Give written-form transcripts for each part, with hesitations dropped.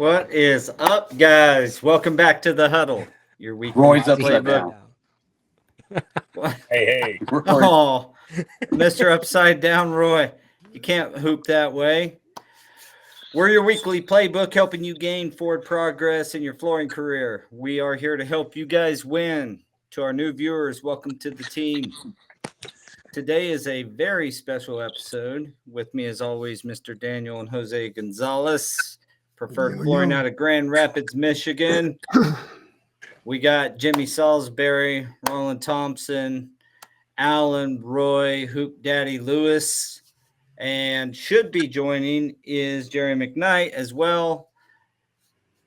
What is up, guys? Welcome back to the Huddle. Your weekly Roy's upside playbook. down. Hey. Oh, Mr. Upside Down Roy. You can't hoop that way. We're your weekly playbook helping you gain forward progress in your flooring career. We are here to help you guys win. To our new viewers, welcome to the team. Today is a very special episode. With me, as always, Mr. Daniel and Jose Gonzalez. Preferred Flooring out of Grand Rapids, Michigan. We got Jimmy Salisbury, Roland Thompson, Alan, Roy, Hoop Daddy Lewis, and should be joining is Jerry McKnight as well.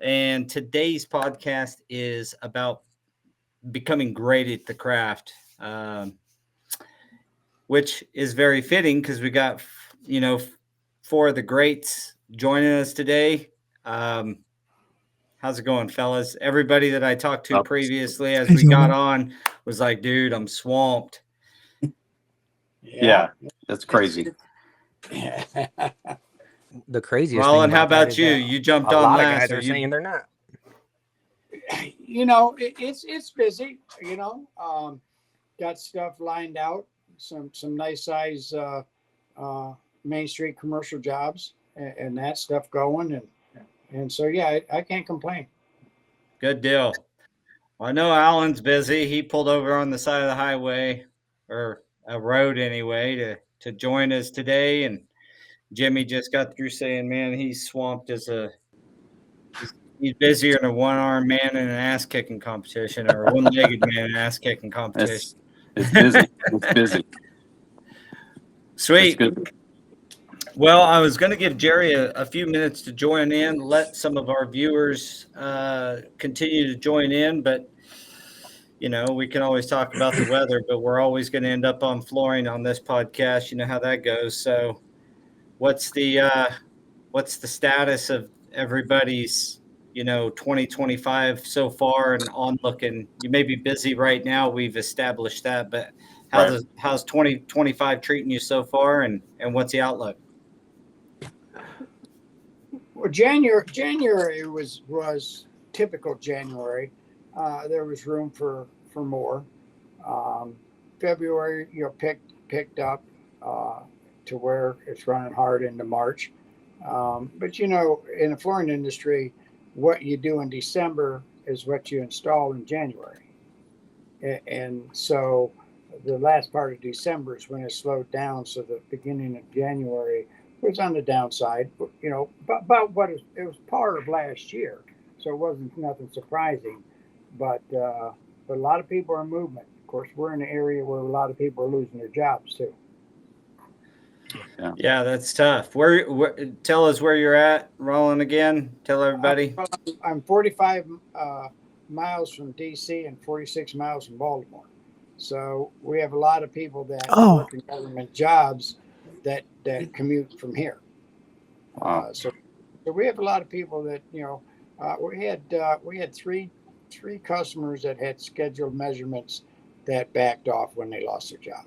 And today's podcast is about becoming great at the craft, which is very fitting because we got, four of the greats joining us today. How's it going, fellas? Everybody that I talked to previously as we got on was like, dude, I'm swamped. Yeah, that's crazy. The craziest Roland, thing how about about you? You jumped on lot last. of guys are saying they're not. It's busy. Got stuff lined out. Some nice size Main Street commercial jobs and that stuff going and so yeah, I can't complain. Good deal. Well, I know Alan's busy. He pulled over on the side of the highway or a road anyway to join us today. And Jimmy just got through saying, man, he's swamped he's busier than a one-armed man in an ass-kicking competition or a one-legged man in an ass-kicking competition. It's busy. It's busy. Sweet. Well, I was going to give Jerry a few minutes to join in, let some of our viewers continue to join in, but we can always talk about the weather, but we're always going to end up on flooring on this podcast. You know how that goes. So what's the status of everybody's, 2025 so far and on looking? You may be busy right now. We've established that, but how's 2025 treating you so far and what's the outlook? Well, January was typical January. There was room for more. February, picked up to where it's running hard into March. But in the flooring industry, what you do in December is what you install in January. And so the last part of December is when it slowed down. So the beginning of January was on the downside, but about what it was part of last year. So it wasn't nothing surprising, but a lot of people are in movement. Of course, we're in an area where a lot of people are losing their jobs too. Yeah, that's tough. Where tell us where you're at, Roland, again. Tell everybody. I'm 45 miles from DC and 46 miles from Baltimore. So we have a lot of people that work in government jobs that commute from here. Wow. So we have a lot of people that we had three customers that had scheduled measurements that backed off when they lost their job.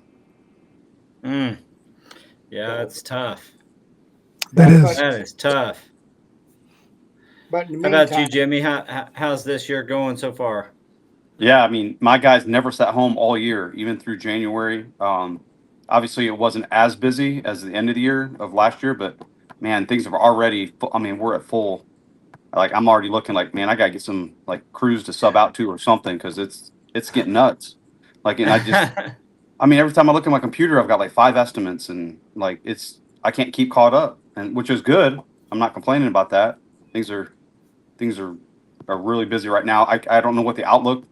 Yeah, that's tough. That is tough. But in the how meantime, about you, Jimmy? How's this year going so far? Yeah, I mean, my guys never sat home all year, even through January. Obviously, it wasn't as busy as the end of the year of last year, but man, things are already. We're at full. Like I'm already looking like, man, I gotta get some like crews to sub out to or something because it's getting nuts. Like, and I just, every time I look at my computer, I've got like 5 estimates, and like I can't keep caught up, and which is good. I'm not complaining about that. Things are really busy right now. I don't know what the outlook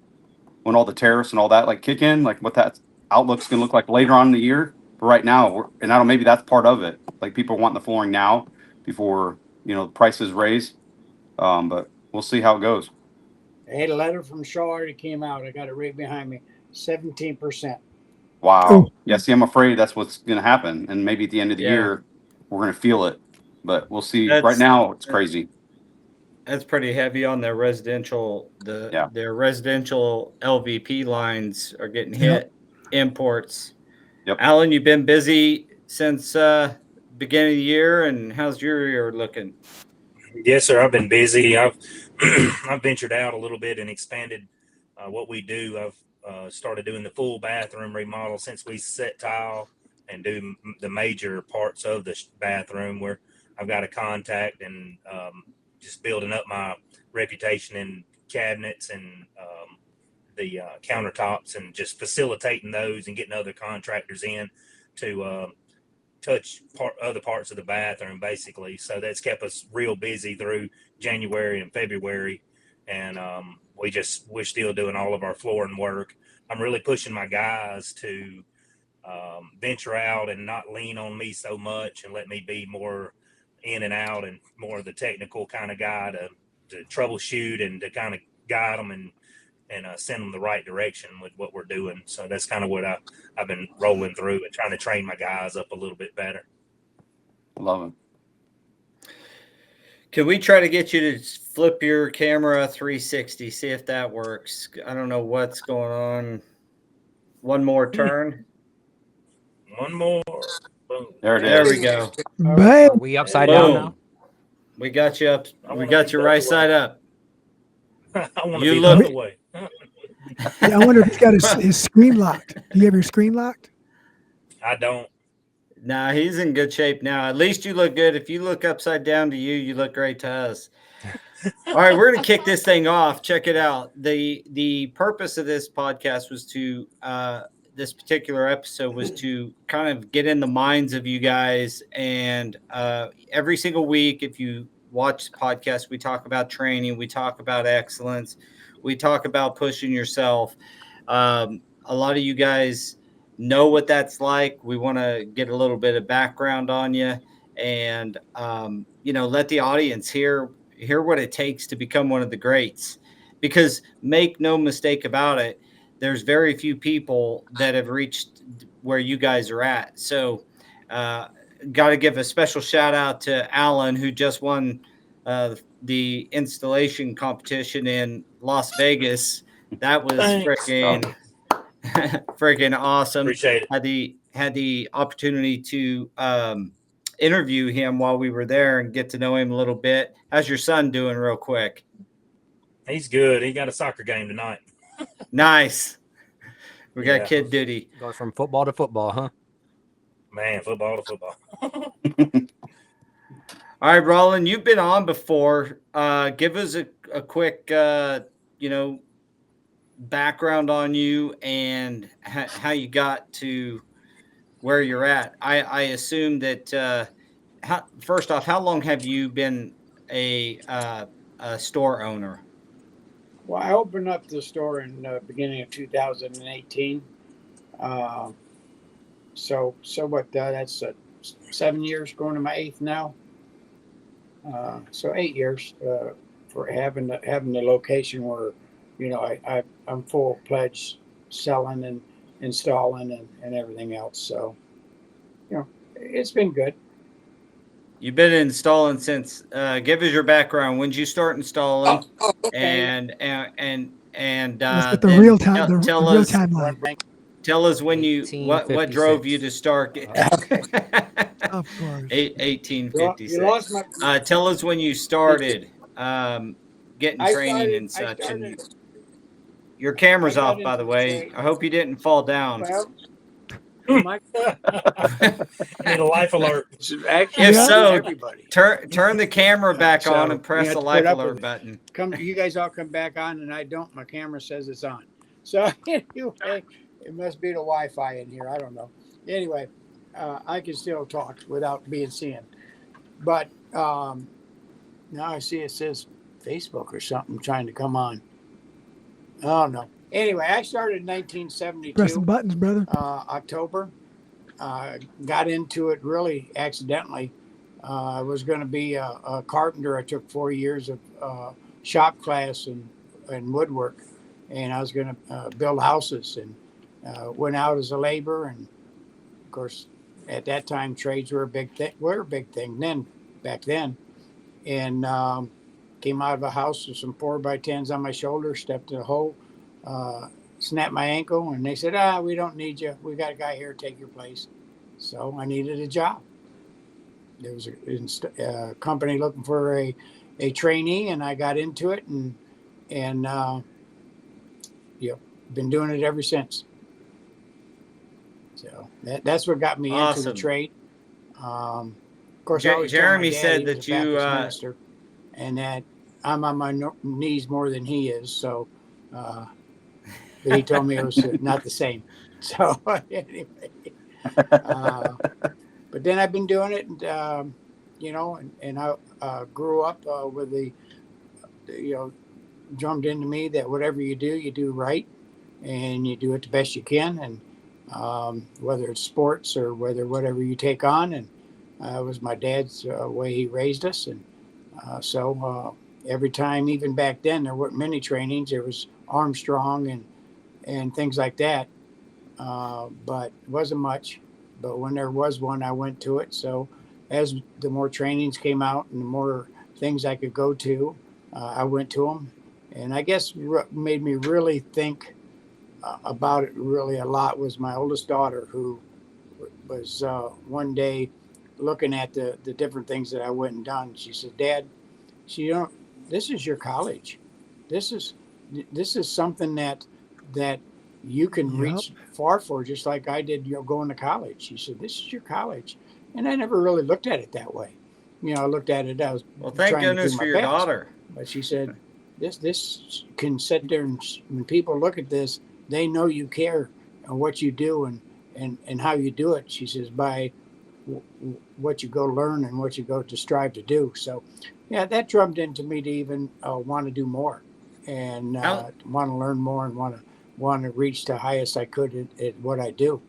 when all the tariffs and all that like kick in, like what that outlook's gonna look like later on in the year. But right now, maybe that's part of it. Like people want the flooring now before prices raise. But we'll see how it goes. I had a letter from Shaw already came out. I got it right behind me. 17%. Wow. Oh. Yeah. See, I'm afraid that's what's gonna happen, and maybe at the end of the year we're gonna feel it. But we'll see. Right now, it's crazy. That's pretty heavy on their residential. Their residential LVP lines are getting hit. Imports. Yep. Alan, you've been busy since beginning of the year, and how's your year looking? Yes, sir. I've been busy. I've I've ventured out a little bit and expanded what we do. I've started doing the full bathroom remodel since we set tile and do the major parts of the bathroom, where I've got a contact and just building up my reputation in cabinets and the countertops, and just facilitating those and getting other contractors in to touch other parts of the bathroom, basically. So that's kept us real busy through January and February. And we're still doing all of our flooring work. I'm really pushing my guys to venture out and not lean on me so much, and let me be more in and out and more of the technical kind of guy to troubleshoot and to kind of guide them and send them the right direction with what we're doing. So that's kind of what I've been rolling through and trying to train my guys up a little bit better. Love it. Can we try to get you to flip your camera 360? See if that works. I don't know what's going on. One more turn. One more. Boom. There it There is. we go. Are we upside down Boom. now? We got you up. I We wanna got be you the right other way. side up. I want You to be look- the other way. Yeah, I wonder if he's got his screen locked. Do you have your screen locked? I don't. Nah, he's in good shape now. At least you look good. If you look upside down to you, you look great to us. All right, we're gonna kick this thing off. Check it out. The purpose of this podcast was to this particular episode was to kind of get in the minds of you guys. And every single week, if you watch the podcast, we talk about training, we talk about excellence, we talk about pushing yourself. A lot of you guys know what that's like. We want to get a little bit of background on you, and let the audience hear what it takes to become one of the greats. Because make no mistake about it, there's very few people that have reached where you guys are at. So got to give a special shout out to Alan, who just won the installation competition in Las Vegas. That was Thanks. freaking awesome. Appreciate it. Had the opportunity to interview him while we were there and get to know him a little bit. How's your son doing, real quick? He's good. He got a soccer game tonight. Nice. We got Yeah. kid duty. Goes from football to football, huh? Man, football to football. All right, Roland, you've been on before. Give us a quick, background on you and how you got to where you're at. I assume that, first off, how long have you been a store owner? Well, I opened up the store in the beginning of 2018. So what? That's 7 years, going to my 8th now. So 8 years for having the location where, I'm full pledged selling and installing and everything else. So, it's been good. You've been installing since. Give us your background. When did you start installing? Okay. And Let's get the then real time. The tell real us. timeline. Tell us when what drove you to start. Of course. 1856. You lost my. Tell us when you started getting training and such. And your camera's I got off, by the into way. training. I hope you didn't fall down. Well, my, Need a life alert. actually, If so, everybody. Turn the camera back So, on and press you have the to life put up alert with it. button. You guys all come back on, and I don't. My camera says it's on. So anyway, it must be the Wi-Fi in here. I don't know. Anyway, I can still talk without being seen. But now I see it says Facebook or something trying to come on. Oh no. Anyway, I started in 1972. Pressing buttons, brother. October. Got into it really accidentally. I was going to be a carpenter. I took 4 years of shop class and woodwork, and I was going to build houses, and went out as a laborer. And of course, at that time, trades were a big thing. Back then, and came out of a house with some 4x10s on my shoulder, stepped in a hole, snapped my ankle, and they said, we don't need you. We got a guy here to take your place. So I needed a job. There was a company looking for a a trainee, and I got into it, and been doing it ever since. So that's what got me into the Awesome. trade. Of course, I always Jeremy told my dad said he was that a you, Baptist minister, and that I'm on my knees more than he is. So, but he told me it was not the same. So anyway, but then I've been doing it, and and I grew up with the drummed into me that whatever you do right, and you do it the best you can, and whether it's sports or whatever you take on, and it was my dad's way he raised us, and so every time, even back then, there weren't many trainings. There was Armstrong and things like that, but it wasn't much. But when there was one, I went to it. So as the more trainings came out and the more things I could go to, I went to them. And I guess what made me really think about it really a lot was my oldest daughter, who was one day looking at the different things that I went and done. She said, "Dad, this is your college. This is something that you can reach far for, just like I did, going to college." She said, "This is your college." And I never really looked at it that way. I looked at it as, well, thank goodness for your daughter. But she said, this can sit there, and when people look at this, they know you care and what you do and how you do it. She says, by what you go learn and what you go to strive to do. So, yeah, that drummed into me to even want to do more, and want to learn more, and want to reach the highest I could at what I do.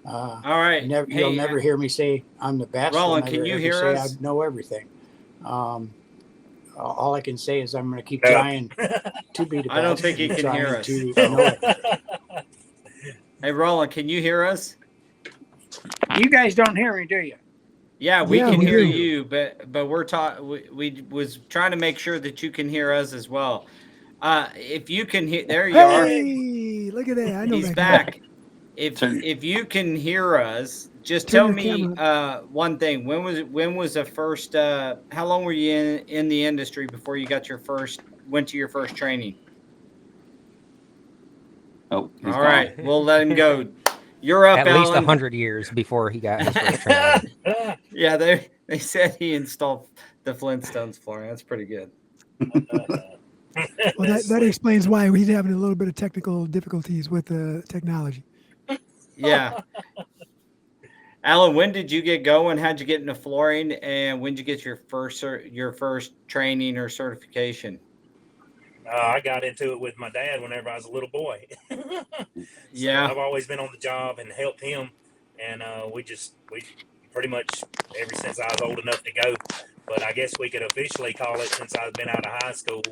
All right. You'll never hear me say I'm the best. Roland, can you hear us? I know everything. All I can say is I'm going to keep trying to be the best. I don't think you can hear us. Hey, Roland, can you hear us? You guys don't hear me, do you? Yeah, we can hear you, but we was trying to make sure that you can hear us as well. If you can hear, there you are. Hey, look at that! I know he's that back. Guy. If you can hear us, just tell me one thing. When was the first? How long were you in the industry before you went to your first training? Oh, all gone. Right. We'll let him go. You're up, at least Alan. 100 years before he got his first training. Yeah, they said he installed the Flintstones flooring. That's pretty good. Well, that explains why he's having a little bit of technical difficulties with the technology. Yeah. Alan, when did you get going? How'd you get into flooring, and when did you get your first training or certification? I got into it with my dad whenever I was a little boy. Yeah, I've always been on the job and helped him, and we pretty much ever since I was old enough to go. But I guess we could officially call it since I've been out of high school.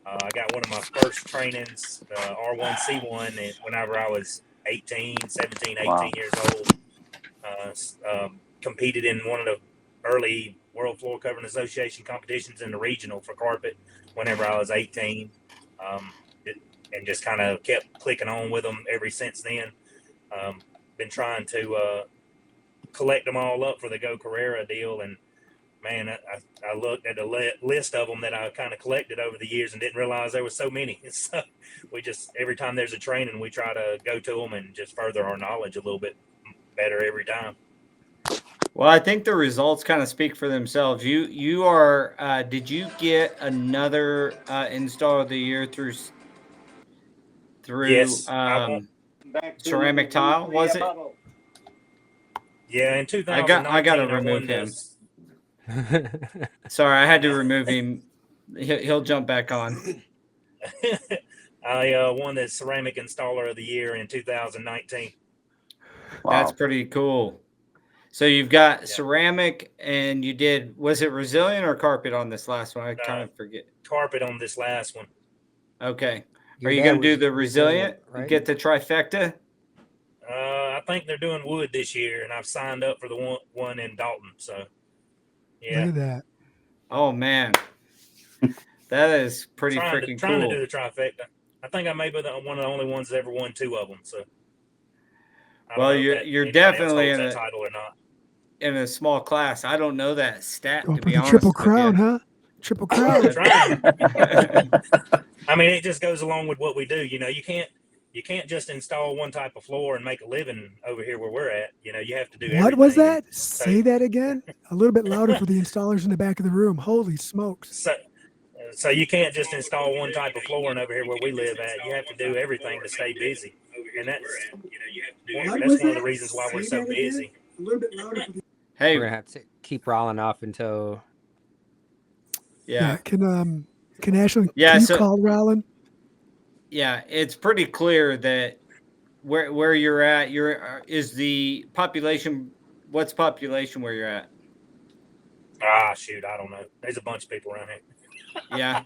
I got one of my first trainings, R1C1, whenever I was 17, 18 years old. Competed in one of the early World Floor Covering Association competitions in the regional for carpet whenever I was 18, and just kind of kept clicking on with them ever since then. Been trying to collect them all up for the Go Carrera deal, and man, I looked at the list of them that I kind of collected over the years and didn't realize there was so many. So we just, every time there's a training, we try to go to them and just further our knowledge a little bit better every time. Well, I think the results kind of speak for themselves. You are. Did you get another install of the year through yes, ceramic tile? Was it? Yeah, in 2019, I got to remove him. Sorry, I had to remove him. He'll jump back on. I won the ceramic installer of the year in 2019. Wow. That's pretty cool. So you've got ceramic, and you did, was it resilient or carpet on this last one? I kind of forget. Carpet on this last one. Okay. Are you going to do the resilient, right? Get the trifecta? I think they're doing wood this year, and I've signed up for the one in Dalton. So, yeah. Look at that. Oh, man. That is pretty freaking cool. Trying to do the trifecta. I think I may be one of the only ones that ever won 2 of them. So, well, you're definitely in a title or not. In a small class. I don't know that stat, to be honest. Triple crown, huh? Triple crown. Trying. I mean, it just goes along with what we do. You know, you can't just install one type of floor and make a living over here where we're at. You know, you have to do everything. What was that? Say that again. A little bit louder for the installers in the back of the room. Holy smokes. So you can't just install one type of flooring over here where we live at. You have to do everything to stay busy. And that's one of the reasons why we're so busy. A little bit louder for the Hey, We're gonna have to keep rolling off until yeah. Can Ashley Yeah, can you so- call Roland? Yeah, it's pretty clear that where you're at, is the population. What's population where you're at? Ah, shoot, I don't know. There's a bunch of people around here. Yeah,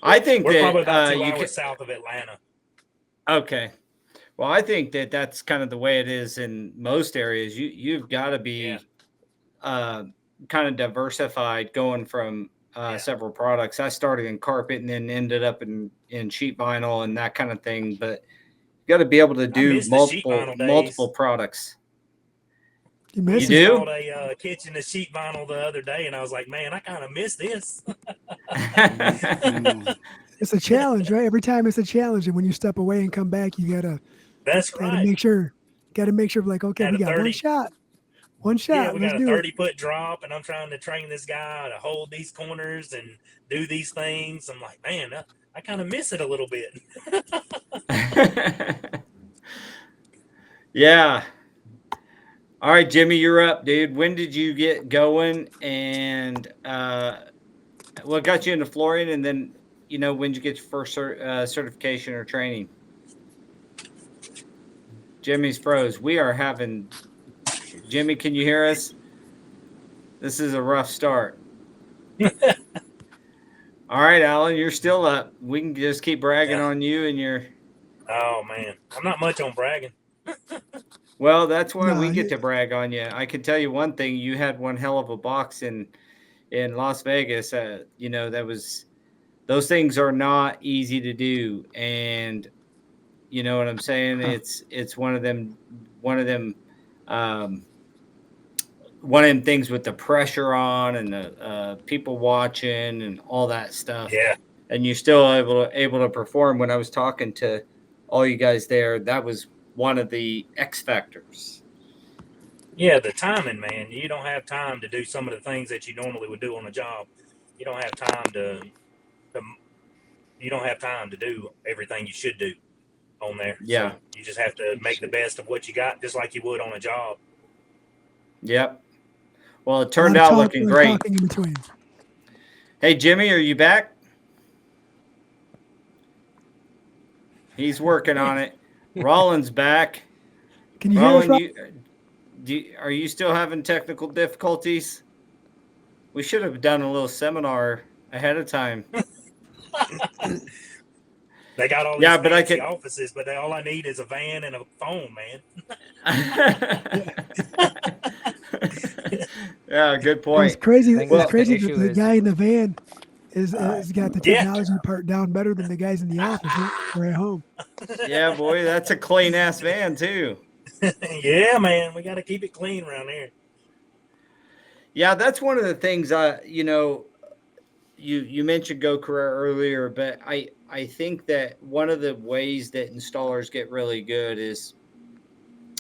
I think We're that probably about 2 you hours could. south of Atlanta. Okay, well, I think that that's kind of the way it is in most areas. You've got to be kind of diversified, going from several products. I started in carpet and then ended up in sheet vinyl and that kind of thing. But you got to be able to do miss the sheet vinyl days. multiple products. You missed You do? Installed a kitchen of sheet vinyl the other day, and I was like, man, I kind of miss this. It's a challenge, right? Every time it's a challenge, and when you step away and come back, you gotta That's right. make sure. Like, okay, Got we a got 30 one shot. Yeah, we Let's got a do 30-foot drop, and I'm trying to train this guy to hold these corners and do these things. I'm like, man, I kind of miss it a little bit. Yeah. All right, Jimmy, you're up, dude. When did you get going, and what got you into flooring, and then when did you get your first certification or training? Jimmy's froze. We are having. Jimmy, can you hear us? This is a rough start. All right, Alan, you're still up. We can just keep bragging on you and your. Oh man, I'm not much on bragging. Well, that's why No, we get to brag on you. I can tell you one thing: you had one hell of a box in Las Vegas. That was. Those things are not easy to do, and you know what I'm saying. It's one of them things with the pressure on and the people watching and all that stuff. Yeah. And you're still able to perform. When I was talking to all you guys there, that was one of the X factors. Yeah, the timing, man. You don't have time to do some of the things that you normally would do on a job. You don't have time to do everything you should do on there. Yeah. So you just have to make the best of what you got, just like you would on a job. Yep. Well, it turned out looking great. Talking in between. Hey, Jimmy, are you back? He's working on it. Roland's back. Can you hear us? Are you still having technical difficulties? We should have done a little seminar ahead of time. They got all these fancy offices, but all I need is a van and a phone, man. Yeah, good point. It's crazy. Well, It's crazy the that issue the is- guy in the van has got the technology part down better than the guys in the office or at home. Yeah, boy, that's a clean ass van too. Yeah, man, we got to keep it clean around here. Yeah, that's one of the things. You mentioned Go Career earlier, but I think that one of the ways that installers get really good is,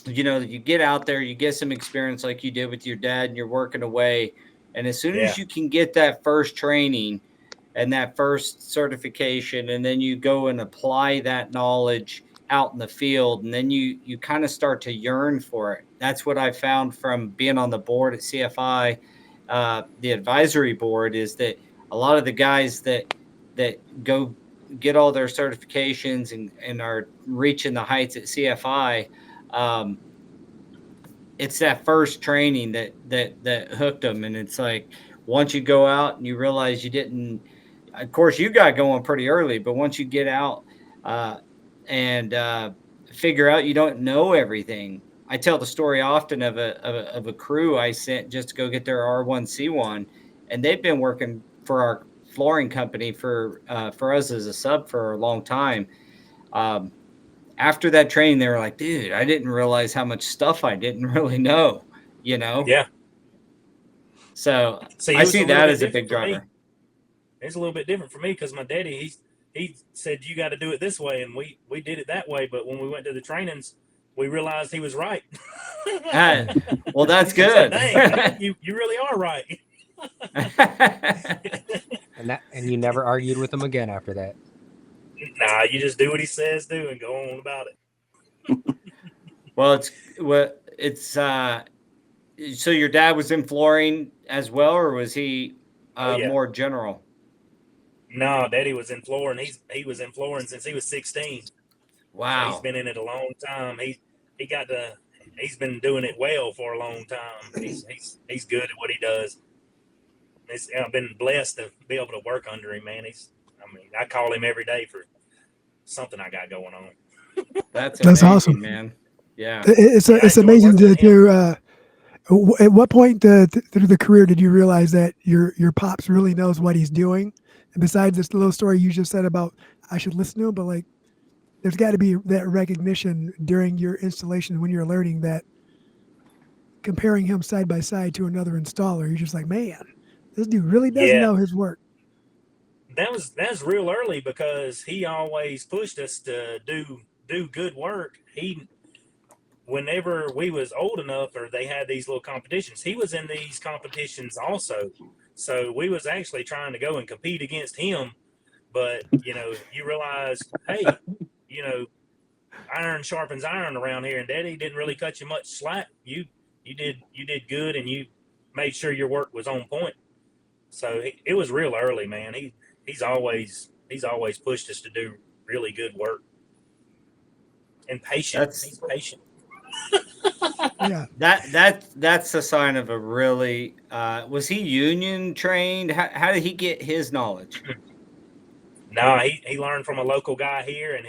you get out there, you get some experience like you did with your dad, and you're working away. And as soon as you can get that first training and that first certification, and then you go and apply that knowledge out in the field, and then you kind of start to yearn for it. That's what I found from being on the board at CFI, the advisory board, is that a lot of the guys that go get all their certifications and are reaching the heights at CFI, it's that first training that hooked them. And it's like, once you go out and you realize you didn't, of course you got going pretty early, but once you get out and figure out you don't know everything. I tell the story often of a crew I sent just to go get their R1C1, and they've been working for our flooring company for us as a sub for a long time. After that training, they were like, dude, I didn't realize how much stuff I didn't really know, Yeah. So I see that as a big driver. it's a little bit different for me because my daddy, he said, you got to do it this way. And we did it that way. But when we went to the trainings, we realized he was right. Well, that's It's like, good. dang, Dad, you really are right. And you never argued with him again after that. Nah, you just do what he says do and go on about it. Well, it's so your dad was in flooring as well, or was he Oh, yeah. more general? No, Daddy was in flooring. He was in flooring since he was 16. So Wow. he's been in it a long time. He's been doing it well for a long time. He's good at what he does. I've been blessed to be able to work under him, man. I call him every day for something I got going on. That's That's amazing, awesome. man. Yeah. It's Yeah, I it's enjoy amazing working with that you're. At what point through the career did you realize that your pops really knows what he's doing? And besides this little story you just said about I should listen to him, but like there's got to be that recognition during your installation when you're learning that comparing him side by side to another installer, you're just like, man, this dude really does Yeah. know his work. That was real early because he always pushed us to do good work. Whenever we was old enough or they had these little competitions, he was in these competitions also. So we was actually trying to go and compete against him. But, you realize, hey, iron sharpens iron around here, and Daddy didn't really cut you much slack. You did good, and you made sure your work was on point. So it was real early, man. He's always pushed us to do really good work. And patient. He's patient. Yeah. That's a sign of a really was he union trained? How did he get his knowledge? No, he learned from a local guy here, and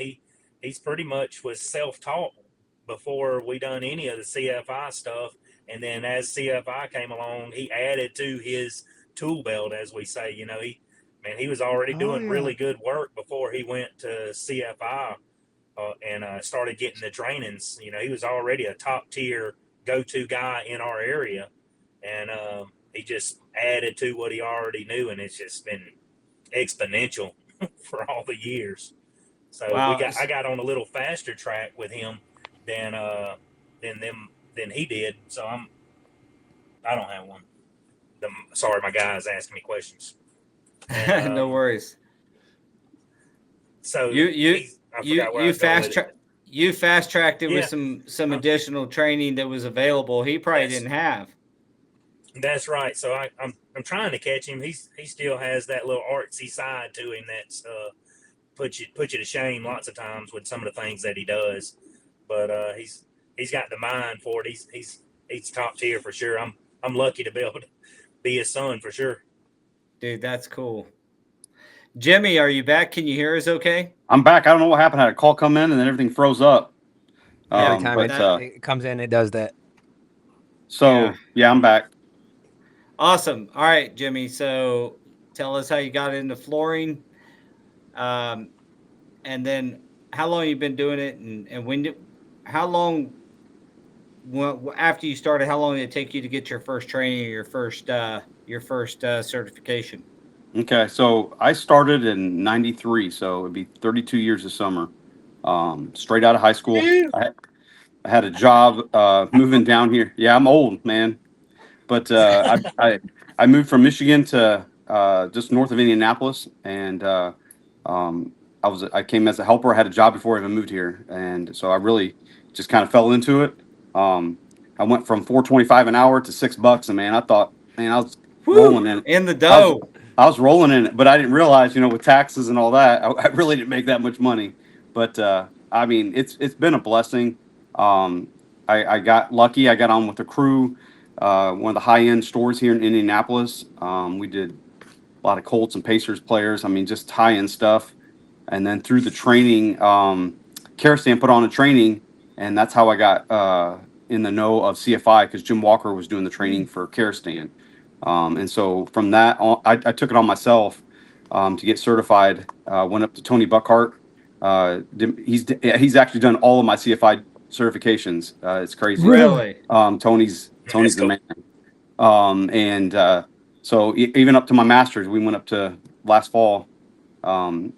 he's pretty much was self-taught before we done any of the CFI stuff. And then as CFI came along, he added to his tool belt, as we say. He was already doing really good work before he went to CFI and started getting the trainings. He was already a top tier go-to guy in our area, and he just added to what he already knew, and it's just been exponential for all the years. So Wow. I got on a little faster track with him than he did. So I don't have one. Sorry, my guy's asking me questions. And, No worries. So you fast tracked it Yeah. with some additional training that was available. He probably didn't have. That's right. So I'm trying to catch him. He still has that little artsy side to him that's put you to shame lots of times with some of the things that he does. But he's got the mind for it. He's top tier for sure. I'm lucky to be able to be his son for sure. Dude, that's cool. Jimmy, are you back? Can you hear us okay? I'm back. I don't know what happened. I had a call come in and then everything froze up. Every time but, it comes in, it does that. So yeah, I'm back. Awesome. All right, Jimmy. So tell us how you got into flooring, and then how long you've been doing it, and after you started, how long did it take you to get your first training or your first certification? Okay, so I started in '93, so it'd be 32 years this summer. Straight out of high school, I had a job moving down here. Yeah, I'm old, man. But I moved from Michigan to just north of Indianapolis, and I came as a helper. I had a job before I even moved here, and so I really just kind of fell into it. I went from $4.25 an hour to $6, and man, I thought, man, I was rolling in it. In the dough. I was rolling in it, but I didn't realize, with taxes and all that, I really didn't make that much money. But I mean, it's been a blessing. I got lucky. I got on with the crew. One of the high-end stores here in Indianapolis. We did a lot of Colts and Pacers players. I mean, just high-end stuff. And then through the training, Karastan put on a training, and that's how I got in the know of CFI, because Jim Walker was doing the training for Karastan. And so from that on, I took it on myself to get certified. Went up to Tony Buckhart. He's actually done all of my CFI certifications. It's crazy. Really? Tony's the man. So even up to my master's, we went up to last fall, and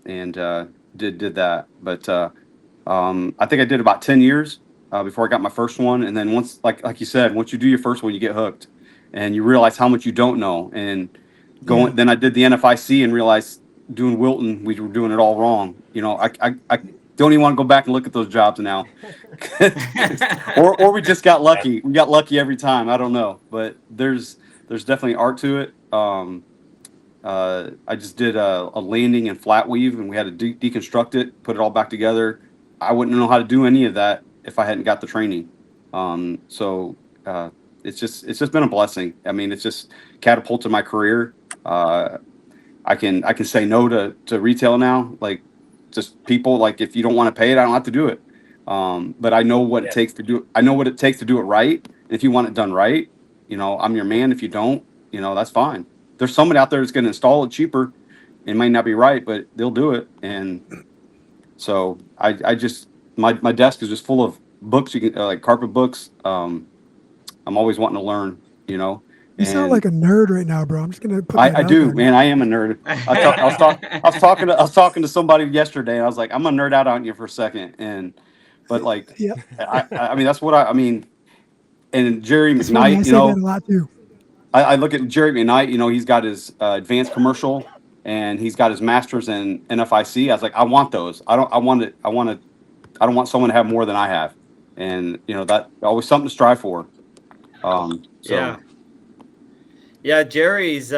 did that. But I think I did about 10 years before I got my first one. And then once, like you said, once you do your first one, you get hooked, and you realize how much you don't know. And then I did the NFIC and realized doing Wilton, we were doing it all wrong. You know, I don't even want to go back and look at those jobs now. or we just got lucky. We got lucky every time. I don't know, but there's definitely art to it. I just did a landing and flat weave, and we had to deconstruct it, put it all back together. I wouldn't know how to do any of that if I hadn't got the training. It's just been a blessing. I mean, it's just catapulted my career. I can say no to retail now. Like, just people, like, if you don't want to pay it, I don't have to do it. But I know what it takes to do. I know what it takes to do it right. And if you want it done right, you know, I'm your man. If you don't, you know, that's fine. There's somebody out there that's going to install it cheaper. It might not be right, but they'll do it. And so I just, my desk is just full of books. You can like carpet books. I'm always wanting to learn, you know. You sound like a nerd right now, bro. I'm just gonna put I do, man. I am a nerd. I was talking to somebody yesterday, and I was like, I'm gonna nerd out on you for a second, but like, yeah. I mean, that's what I mean. And Jerry That's funny. McKnight, I you say know, that a lot too. I look at Jerry McKnight. You know, he's got his advanced commercial, and he's got his masters in NFIC. I was like, I want those. I don't want someone to have more than I have, and you know, that always something to strive for. Yeah, Jerry's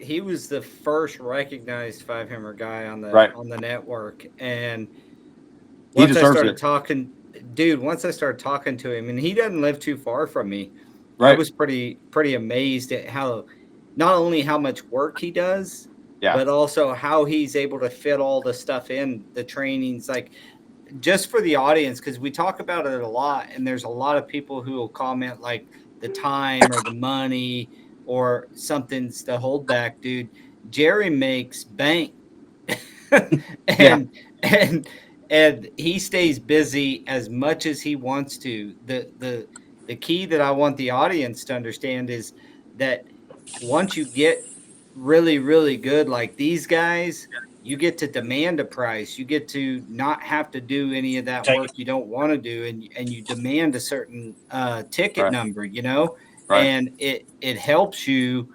he was the first recognized five hammer guy on the on the network, and once I started talking to him, and he doesn't live too far from me, I was pretty amazed at how not only how much work he does, but also how he's able to fit all the stuff in the trainings, like just for the audience, because we talk about it a lot, and there's a lot of people who will comment like the time or the money or something's the holdback. Dude, Jerry makes bank. and he stays busy as much as he wants to. The key that I want the audience to understand is that once you get really, really good like these guys, you get to demand a price. You get to not have to do any of that work you don't want to do, and you demand a certain ticket number, you know, and it helps you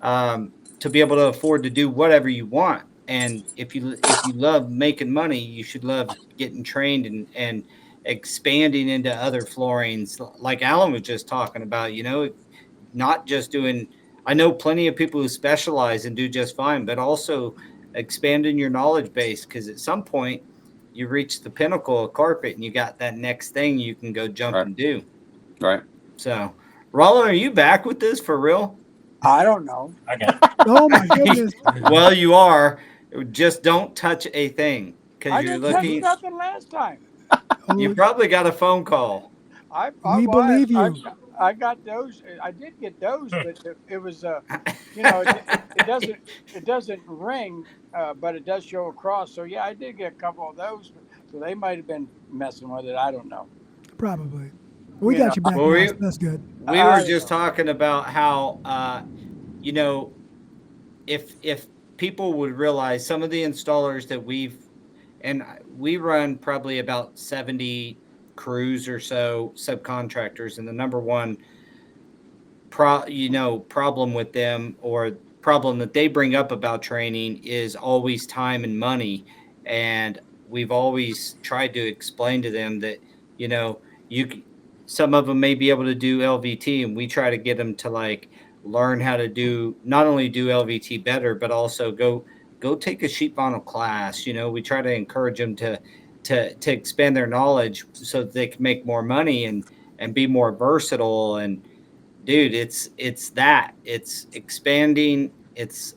to be able to afford to do whatever you want. And if you love making money, you should love getting trained and expanding into other floorings, like Alan was just talking about. You know, not just doing. I know plenty of people who specialize and do just fine, but also expanding your knowledge base, because at some point you reach the pinnacle of carpet and you got that next thing you can go jump and do. Right. So, Roland, are you back with this for real? I don't know. I got it. Oh my goodness. Well, you are. Just don't touch a thing, because you're looking. Touch nothing last time. You probably got a phone call. We believe you. I got those. I did get those, but it was you know, it doesn't ring, but it does show across. So yeah, I did get a couple of those. So they might have been messing with it. I don't know. Probably. We got you back. Well, that's good. We were just talking about how you know, if people would realize some of the installers that we run probably about 70 crews or so, subcontractors, and the number one problem with them, or problem that they bring up about training, is always time and money. And we've always tried to explain to them that, you know, some of them may be able to do LVT, and we try to get them to like learn how to not only do LVT better, but also go take a sheet vinyl class. You know, we try to encourage them to expand their knowledge so that they can make more money and be more versatile. And dude, it's expanding, it's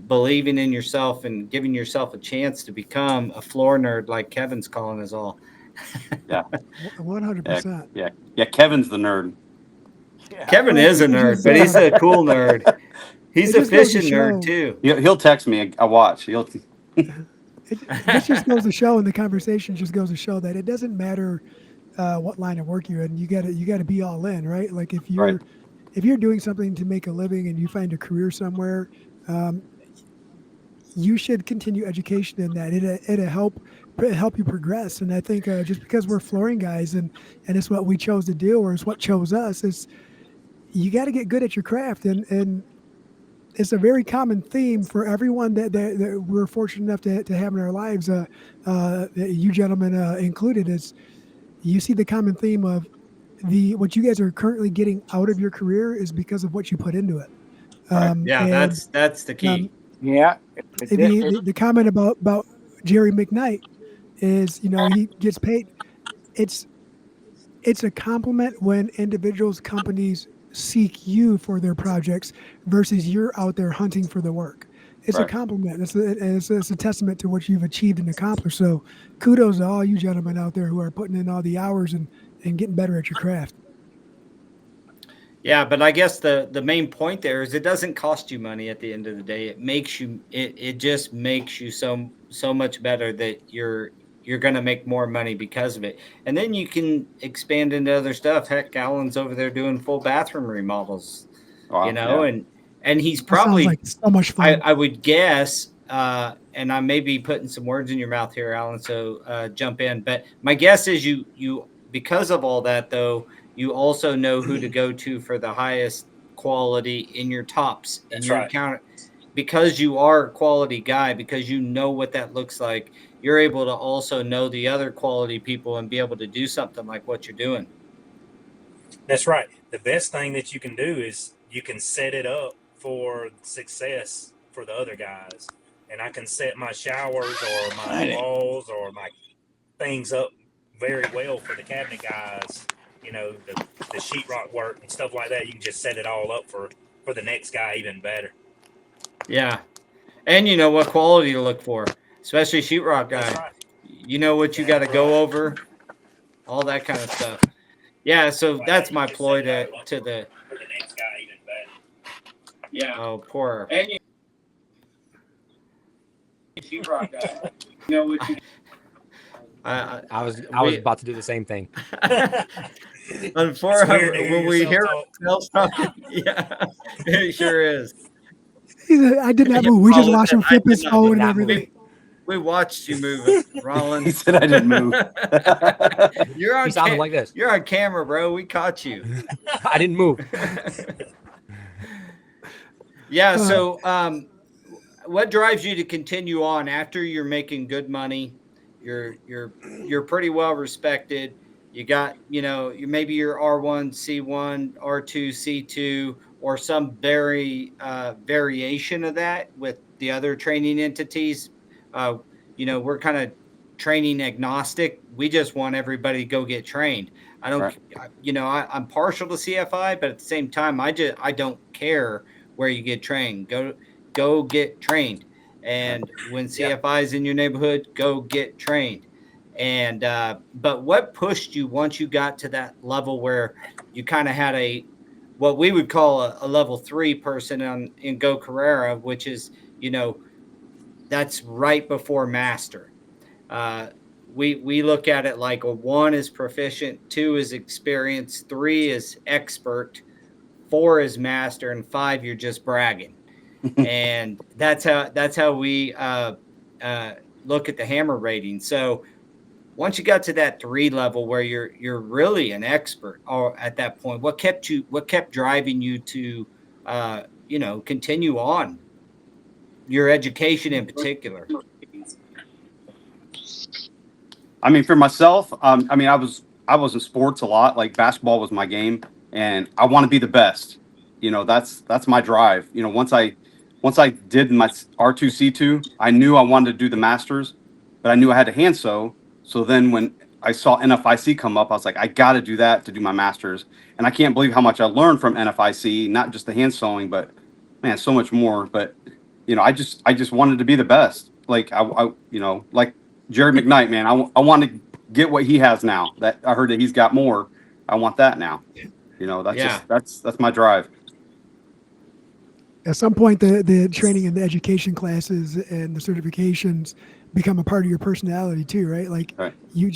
believing in yourself and giving yourself a chance to become a floor nerd, like Kevin's calling us all. Yeah. 100%. Yeah. Kevin's the nerd. Yeah. Kevin is a nerd, but he's a cool nerd. He's a fishing nerd too. He'll text me. I watch. This just goes to show, and the conversation just goes to show that it doesn't matter what line of work you're in. You got to be all in, right? Like if you're doing something to make a living and you find a career somewhere, you should continue education in that. It'll help you progress. And I think just because we're flooring guys and it's what we chose to do, or it's what chose us, is you got to get good at your craft. And it's a very common theme for everyone that we're fortunate enough to have in our lives, you gentlemen included, is you see the common theme of what you guys are currently getting out of your career is because of what you put into it. Yeah, and, that's the key. Yeah. the comment about Jerry McKnight is, he gets paid. It's a compliment when individuals, companies seek you for their projects versus you're out there hunting for the work. It's a compliment. It's a testament to what you've achieved and accomplished. So kudos to all you gentlemen out there who are putting in all the hours and getting better at your craft. Yeah, but I guess the main point there is it doesn't cost you money at the end of the day. It just makes you so much better that you're going to make more money because of it. And then you can expand into other stuff. Heck, Alan's over there doing full bathroom remodels, and he's probably, that sounds like so much fun. I would guess, and I may be putting some words in your mouth here, Alan, so jump in. But my guess is you because of all that, though, you also know who to go to for the highest quality in your tops. That's right. Counter, because you are a quality guy, because you know what that looks like, you're able to also know the other quality people and be able to do something like what you're doing. That's right. The best thing that you can do is you can set it up for success for the other guys. And I can set my showers or my walls or my things up very well for the cabinet guys. The sheetrock work and stuff like that. You can just set it all up for the next guy even better. Yeah. And you know what quality to look for, especially sheetrock guy. Right. You know what you got to go over, all that kind of stuff. Yeah, so that's my ploy to the for the next guy even better. Yeah. Oh, poor. And sheetrock guy. You know what you I was about to do the same thing. Unfortunately, when we hear ourselves talking, yeah, it sure is. I did not move. We just watched him flip his phone and everything. We watched you move it, Roland. He said I didn't move. You're on. He sounded like this. You're on camera, bro. We caught you. I didn't move. Yeah. So, what drives you to continue on after you're making good money? You're pretty well respected. You got, maybe you're R1, C1, R2, C2, or some variation of that with the other training entities. We're kind of training agnostic. We just want everybody to go get trained. I don't, I'm partial to CFI, but at the same time, I don't care where you get trained. Go get trained. And when CFI is in your neighborhood, go get trained. And but what pushed you once you got to that level where you kind of had what we would call a level 3 person in Go Carrera, which is, that's right before master. We look at it like a 1 is proficient, 2 is experienced, 3 is expert, 4 is master, and 5 you're just bragging. And that's how we look at the hammer rating. So once you got to that 3 level where you're really an expert, or at that point, what kept driving you to continue on your education in particular? I mean, for myself, I was in sports a lot. Like basketball was my game, and I want to be the best. That's my drive. Once I did my R2 C2, I knew I wanted to do the masters, but I knew I had to hand sew. So then when I saw NFIC come up, I was like, I got to do that to do my masters. And I can't believe how much I learned from NFIC, not just the hand sewing, but man, so much more. But I just wanted to be the best. Like I like Jerry McKnight, man. I want to get what he has now. That I heard that he's got more. I want that now. That's my drive. At some point, the training and the education classes and the certifications become a part of your personality too, right? Like you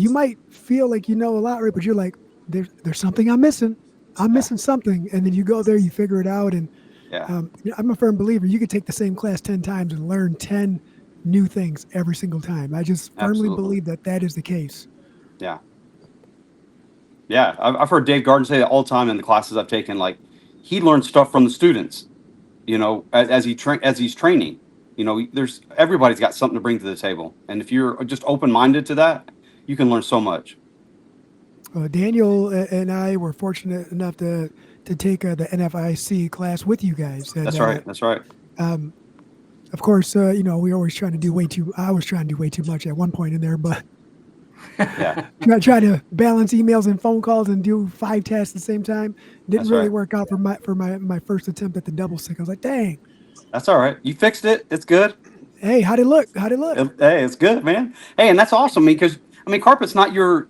might feel like you know a lot, right? But you're like, there's something I'm missing. I'm missing something. And then you go there, you figure it out. And Yeah. I'm a firm believer. You could take the same class 10 times and learn 10 new things every single time. I just firmly believe that is the case. Yeah. Yeah. I've heard Dave Garden say that all the time in the classes I've taken. Like, he learns stuff from the students, as he's training. Everybody's got something to bring to the table. And if you're just open-minded to that, you can learn so much. Daniel and I were fortunate enough to take the NFIC class with you guys. And, That's right. That's right. Of course, we were always trying to do I was trying to do way too much at one point in there, but yeah, trying to balance emails and phone calls and do 5 tasks at the same time didn't really work out for my first attempt at the double stick. I was like, dang. That's all right. You fixed it. It's good. Hey, how'd it look? Hey, it's good, man. Hey, and that's awesome because carpet's not your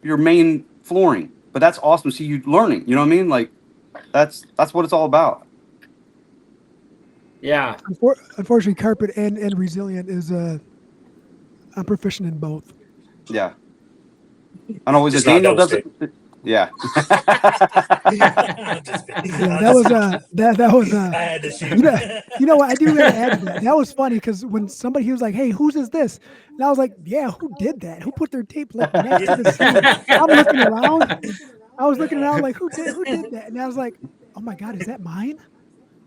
main flooring, but that's awesome. See you learning. You know what I mean? Like, that's what it's all about. Yeah. Unfortunately, carpet and resilient is I'm proficient in both. Yeah. I know Daniel does it. Yeah. That was I had to shoot. You know what? I do gotta add to that. That was funny because when he was like, "Hey, whose is this?" And I was like, "Yeah, who did that? Who put their tape like next to the scene?" I'm looking around. I was looking around like, who did that? And I was like, "Oh my God, is that mine?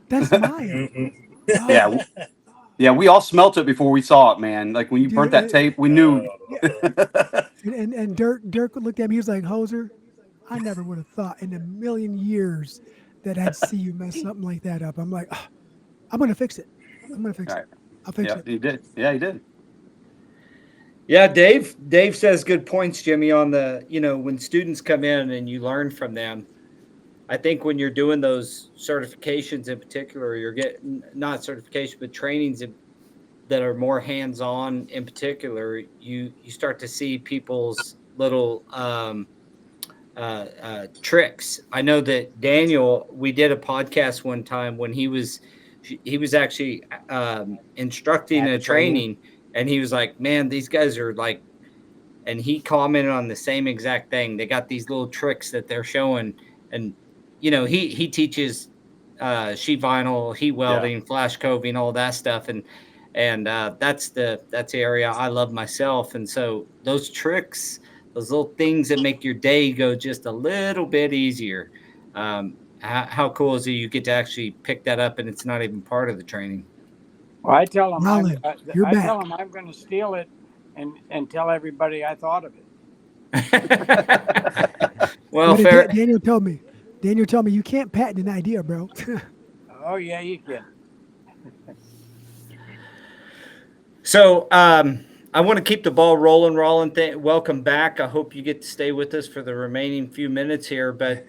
That's mine." Yeah. Yeah, we all smelt it before we saw it, man. Like when you burnt that tape, we knew. And Dirk looked at me. He was like, "Hoser, I never would have thought in a million years that I'd see you mess something like that up." I'm like, oh, I'm going to fix it. I'll fix it. You did. Yeah, you did. Yeah, Dave says good points, Jimmy, on the, when students come in and you learn from them. I think when you're doing those certifications in particular, you're getting not certification, but trainings that are more hands-on in particular, you start to see people's little tricks. I know that Daniel, we did a podcast one time when he was actually instructing a training, and he was like, man, these guys are like, and he commented on the same exact thing. They got these little tricks that they're showing, and he teaches sheet vinyl, heat welding, flash coving, all that stuff, and that's the area I love myself. And so those tricks, those little things that make your day go just a little bit easier. How cool is it you get to actually pick that up and it's not even part of the training? Well, I tell them tell them I'm going to steal it and tell everybody I thought of it. Well, fair. Daniel told me you can't patent an idea, bro. Oh yeah, you can. So I want to keep the ball rolling, Roland. Welcome back. I hope you get to stay with us for the remaining few minutes here. But,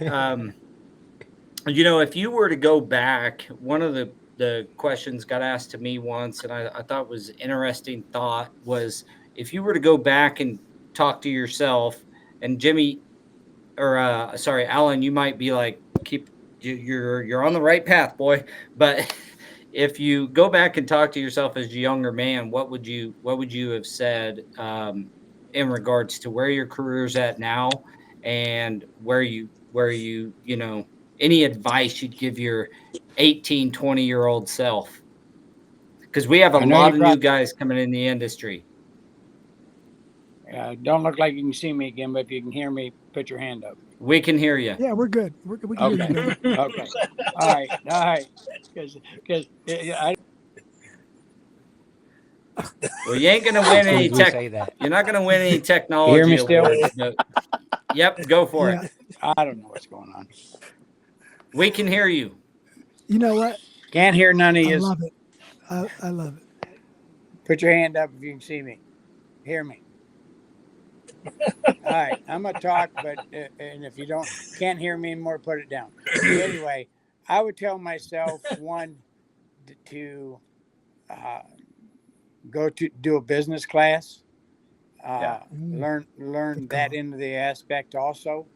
if you were to go back, one of the questions got asked to me once, and I thought was an interesting thought was, if you were to go back and talk to yourself, and Jimmy, or Alan, you might be like, you're on the right path, boy. But if you go back and talk to yourself as a younger man, what would you have said in regards to where your career's at now, and where you any advice you'd give your 18, 20-year-old self? Because we have a lot of new guys coming in the industry. Don't look like you can see me again, but if you can hear me, put your hand up. We can hear you. Yeah, we're good. We can hear you. Okay. All right. Because well, you ain't gonna win any tech. You're not gonna win any technology. Hear me still? Awards, yep, go for it. I don't know what's going on. We can hear you. You know what? Can't hear none of you. I love it. I love it. Put your hand up if you can see me. Hear me. All right, I'm gonna talk, but and if you can't hear me anymore, put it down. Anyway, I would tell myself to go to do a business class. Learn that into the aspect also,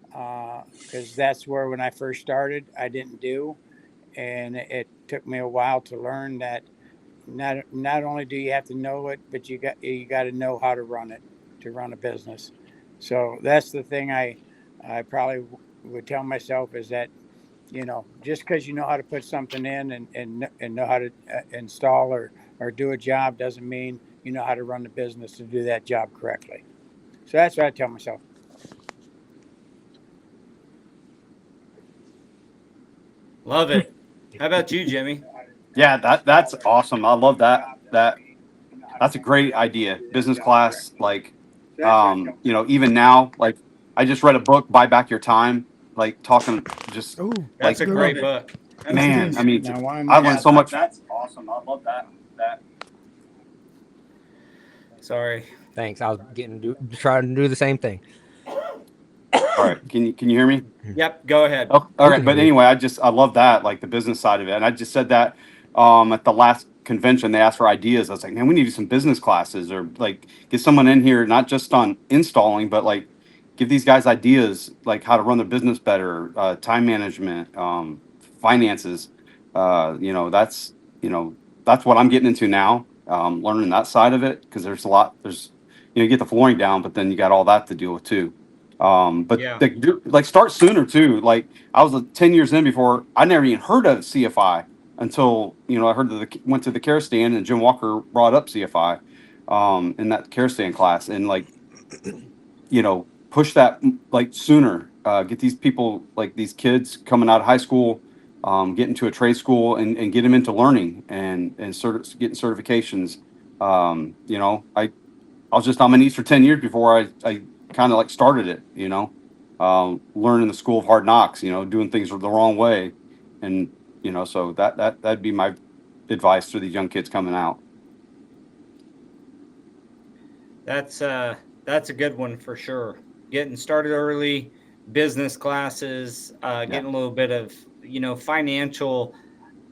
because that's where when I first started I didn't do, and it took me a while to learn that not only do you have to know it, but you got to know how to run it, to run a business. So that's the thing I probably would tell myself, is that You know, just because you know how to put something in and know how to install or do a job doesn't mean you know how to run the business to do that job correctly. So that's what I tell myself. Love it. How about you, Jimmy? Yeah, that's awesome. I love that's a great idea. Business class, like, you know, even now, like, I just read a book, Buy Back Your Time, like talking just Oh, That's like, a good great one. book. Yes, it man, is. I mean, Now, I learned so much. That's awesome. I love that. Sorry. Thanks. I was trying to do the same thing. All right, can you hear me? Yep. Go ahead. Oh, all We right. can But hear you. anyway, I love that, like the business side of it. And I just said that at the last convention, they asked for ideas. I was like, man, we need to do some business classes or like get someone in here, not just on installing, but like give these guys ideas, like how to run their business better, time management, finances. You know, that's what I'm getting into now, learning that side of it. Cause there's, you get the flooring down, but then you got all that to deal with too. But Yeah. like start sooner too. Like I was 10 years in before I never even heard of CFI until, I heard went to the care stand and Jim Walker brought up CFI, in that care stand class and like, push that like sooner, get these people, like these kids coming out of high school, get into a trade school and get them into learning and getting certifications. I'm in East for 10 years before I kind of like started it, learning the school of hard knocks, doing things the wrong way. And, so that'd be my advice to these young kids coming out. That's a good one for sure. Getting started early, business classes, Yeah. getting a little bit of, financial,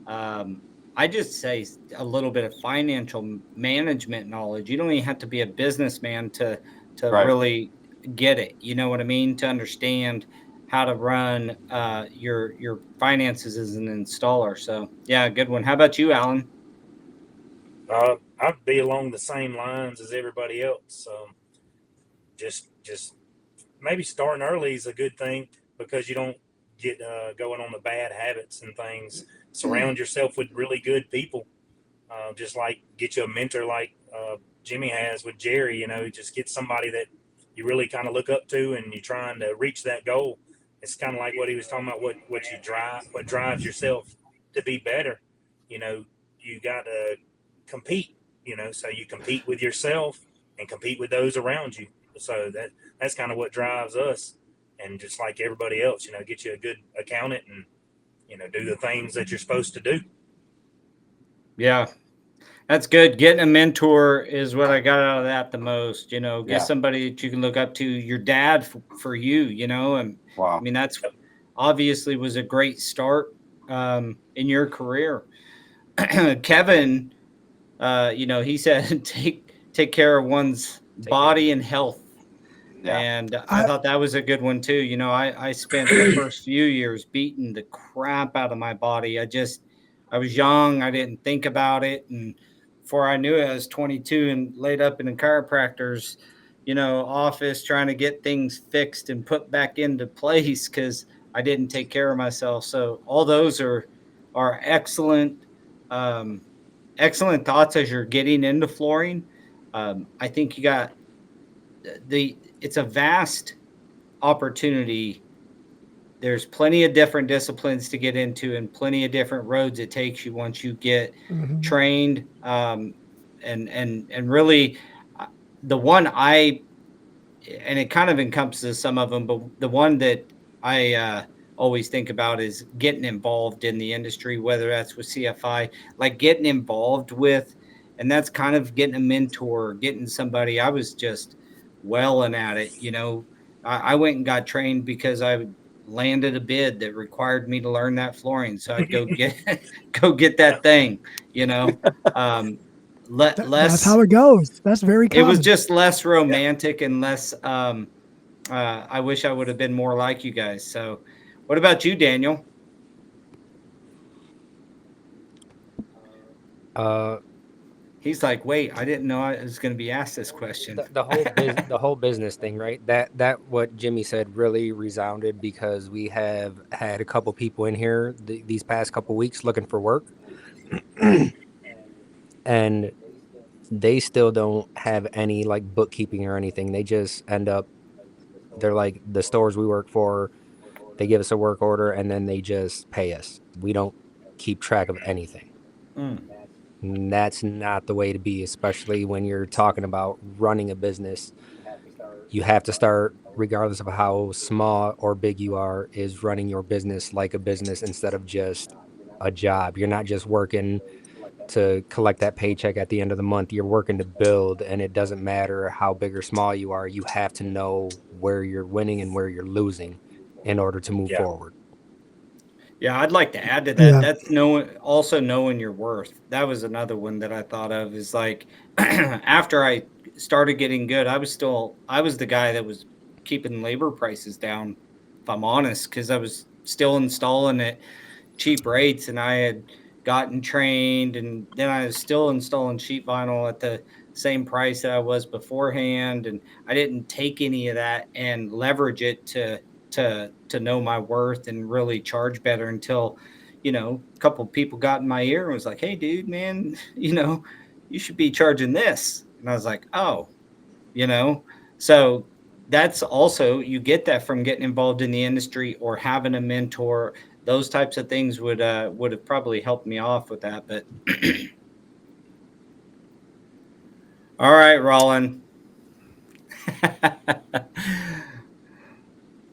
I just say a little bit of financial management knowledge. You don't even have to be a businessman to Right. really get it. You know what I mean? To understand how to run your finances as an installer. So yeah, good one. How about you, Alan? I'd be along the same lines as everybody else. Just maybe starting early is a good thing because you don't get going on the bad habits and things. Surround yourself with really good people. Just like get you a mentor like Jimmy has with Jerry. Just get somebody that you really kind of look up to, and you're trying to reach that goal. It's kind of like what he was talking about. What drives yourself to be better. You got to compete. So you compete with yourself and compete with those around you. So that's kind of what drives us. And just like everybody else, get you a good accountant and do the things that you're supposed to do. Yeah, that's good. Getting a mentor is what I got out of that the most. Get Yeah. somebody that you can look up to. Your dad for you, and Wow. I mean that's obviously was a great start in your career. Kevin, he said take care of one's body and health. Yeah. And I thought that was a good one too. I spent the first few years beating the crap out of my body. I was young. I didn't think about it. And before I knew it, I was 22 and laid up in a chiropractor's, office trying to get things fixed and put back into place because I didn't take care of myself. So all those are excellent, excellent thoughts as you're getting into flooring. I think you got it's a vast opportunity. There's plenty of different disciplines to get into and plenty of different roads it takes you once you get trained. And really the one and it kind of encompasses some of them, but the one that I always think about is getting involved in the industry, whether that's with CFI, like getting involved with, and that's kind of getting a mentor, getting somebody. I was just welling at it. I went and got trained because I landed a bid that required me to learn that flooring. So I'd go get that thing, That's how it goes. That's very common. it was just less romantic and less, I wish I would have been more like you guys. So what about you, Daniel? He's like, wait, I didn't know I was going to be asked this question. The whole business thing, right? That what Jimmy said really resounded, because we have had a couple people in here these past couple weeks looking for work, and they still don't have any like bookkeeping or anything. They just end up, they're like the stores we work for, they give us a work order and then they just pay us. We don't keep track of anything. And that's not the way to be, especially when you're talking about running a business. You have to start, regardless of how small or big you are, is running your business like a business instead of just a job. You're not just working to collect that paycheck at the end of the month. You're working to build, and it doesn't matter how big or small you are. You have to know where you're winning and where you're losing in order to move forward. Yeah, I'd like to add to that. Yeah. That's also knowing your worth. That was another one that I thought of, is like after I started getting good, I was the guy that was keeping labor prices down, if I'm honest, because I was still installing at cheap rates, and I had gotten trained, and then I was still installing sheet vinyl at the same price that I was beforehand, and I didn't take any of that and leverage it to know my worth and really charge better until, a couple of people got in my ear and was like, hey dude, man, you should be charging this. And I was like, oh, so that's also, you get that from getting involved in the industry or having a mentor. Those types of things would have probably helped me off with that. But all right, Roland.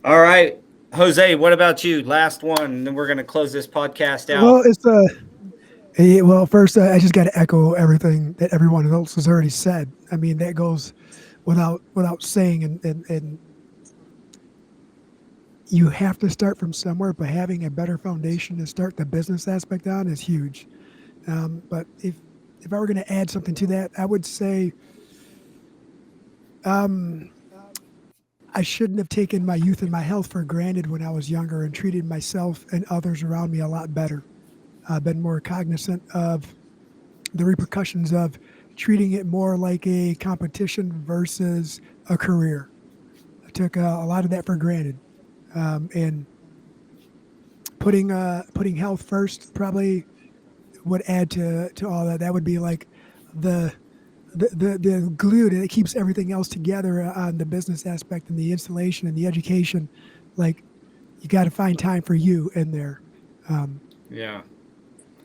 All right, Jose, what about you? Last one, and then we're going to close this podcast out. Well, first, I just got to echo everything that everyone else has already said. I mean, that goes without saying, and you have to start from somewhere, but having a better foundation to start the business aspect on is huge. But if I were going to add something to that, I would say I shouldn't have taken my youth and my health for granted when I was younger and treated myself and others around me a lot better. I've been more cognizant of the repercussions of treating it more like a competition versus a career. I took a lot of that for granted. And putting health first probably would add to all that. That would be like the glue that keeps everything else together on the business aspect and the installation and the education. Like, you got to find time for you in there.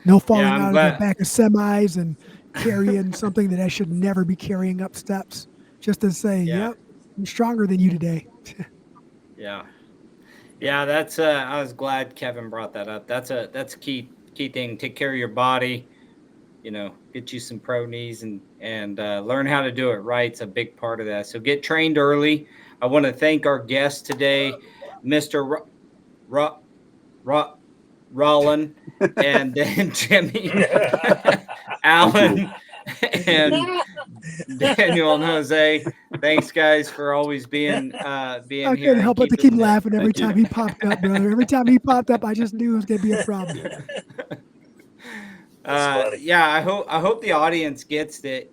No falling out of the back of semis and carrying something that I should never be carrying up steps, just to say, yep, I'm stronger than you today. Yeah, that's I was glad Kevin brought that up. That's a key thing. Take care of your body, get you some pro knees and learn how to do it right. It's a big part of that. So get trained early. I want to thank our guest today, Mr. Roland, and then Jimmy, Alan, and Daniel and Jose. Thanks, guys, for always being here. I couldn't help but to keep laughing every time he popped up, brother. Every time he popped up, I just knew it was going to be a problem. I hope the audience gets that.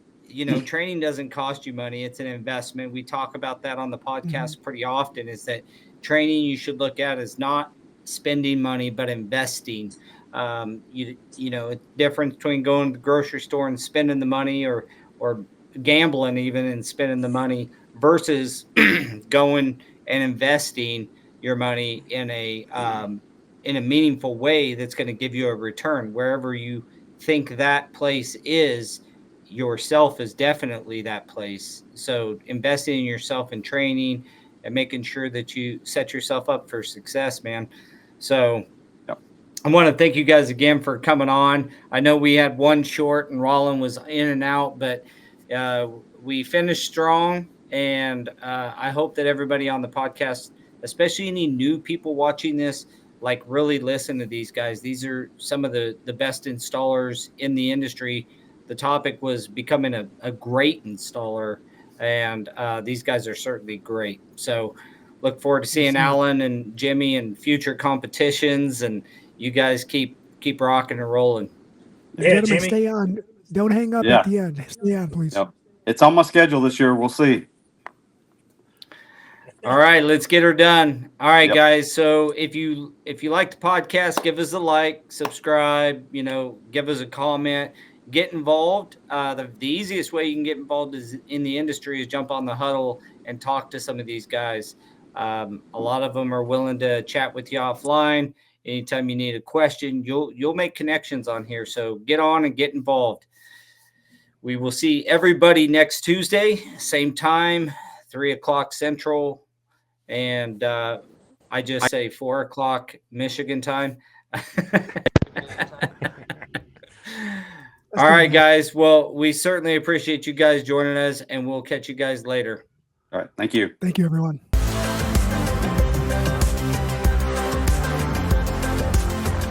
Training doesn't cost you money; it's an investment. We talk about that on the podcast pretty often. Is that training you should look at as not spending money but investing. It's difference between going to the grocery store and spending the money, or gambling even and spending the money, versus going and investing your money in a meaningful way that's going to give you a return. Wherever you think that place is, yourself is definitely that place. So investing in yourself and training and making sure that you set yourself up for success, man. So I want to thank you guys again for coming on. I know we had one short and Roland was in and out, but we finished strong. And I hope that everybody on the podcast, especially any new people watching this, like, really listen to these guys. These are some of the best installers in the industry. The topic was becoming a great installer, and these guys are certainly great. So look forward to seeing Alan and Jimmy in future competitions, and you guys keep rocking and rolling. Yeah, gentlemen, Jimmy, stay on. Don't hang up Yeah. at the end. Stay on, please. Yep. It's on my schedule this year. We'll see. All right, let's get her done. All right, Yep. guys. So if you like the podcast, give us a like, subscribe, give us a comment, get involved. The easiest way you can get involved is in the industry is jump on the Huddle and talk to some of these guys. A lot of them are willing to chat with you offline. Anytime you need a question, you'll make connections on here. So get on and get involved. We will see everybody next Tuesday, same time, 3:00 Central. And I just say 4:00 Michigan time. All right, guys. Well, we certainly appreciate you guys joining us, and we'll catch you guys later. All right. Thank you. Thank you, everyone.